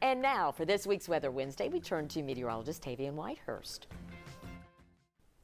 And now for this week's Weather Wednesday, we turn to meteorologist Tavian Whitehurst.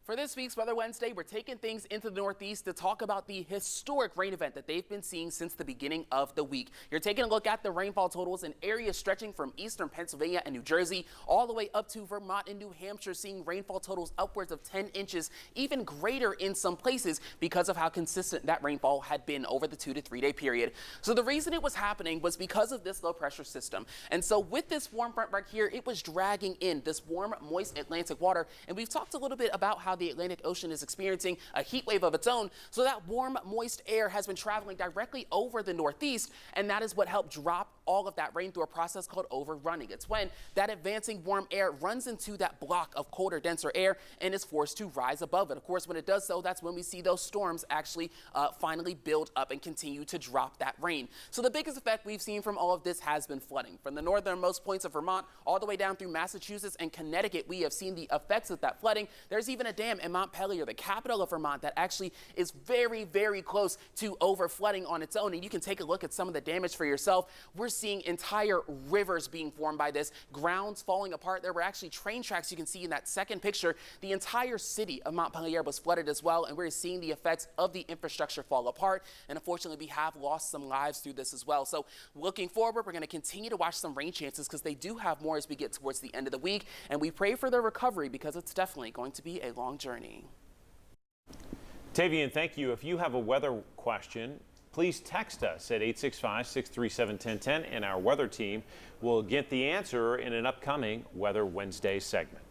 For this week's Weather Wednesday, we're taking things into the Northeast to talk about the historic rain event that they've been seeing since the beginning of the week. You're taking a look at the rainfall totals in areas stretching from eastern Pennsylvania and New Jersey all the way up to Vermont and New Hampshire, seeing rainfall totals upwards of 10 inches, even greater in some places because of how consistent that rainfall had been over the 2 to 3 day period. So the reason it was happening was because of this low pressure system. And so with this warm front right here, it was dragging in this warm, moist Atlantic water. And we've talked a little bit about how the Atlantic Ocean is experiencing a heat wave of its own. So that warm, moist air has been traveling directly over the Northeast, and that is what helped drop all of that rain through a process called overrunning. It's when that advancing warm air runs into that block of colder, denser air and is forced to rise above it. Of course, when it does so, that's when we see those storms actually finally build up and continue to drop that rain. So the biggest effect we've seen from all of this has been flooding. From the northernmost points of Vermont all the way down through Massachusetts and Connecticut, we have seen the effects of that flooding. There's even a dam in Montpelier, the capital of Vermont, that actually is very, very close to overflooding on its own. And you can take a look at some of the damage for yourself. We're seeing entire rivers being formed by this, grounds falling apart. There were actually train tracks you can see in that second picture. The entire city of Montpelier was flooded as well, and we're seeing the effects of the infrastructure fall apart. And unfortunately, we have lost some lives through this as well. So looking forward, we're going to continue to watch some rain chances because they do have more as we get towards the end of the week. And we pray for their recovery because it's definitely going to be a long journey. Tavian, thank you. If you have a weather question, please text us at 865-637-1010, and our weather team will get the answer in an upcoming Weather Wednesday segment.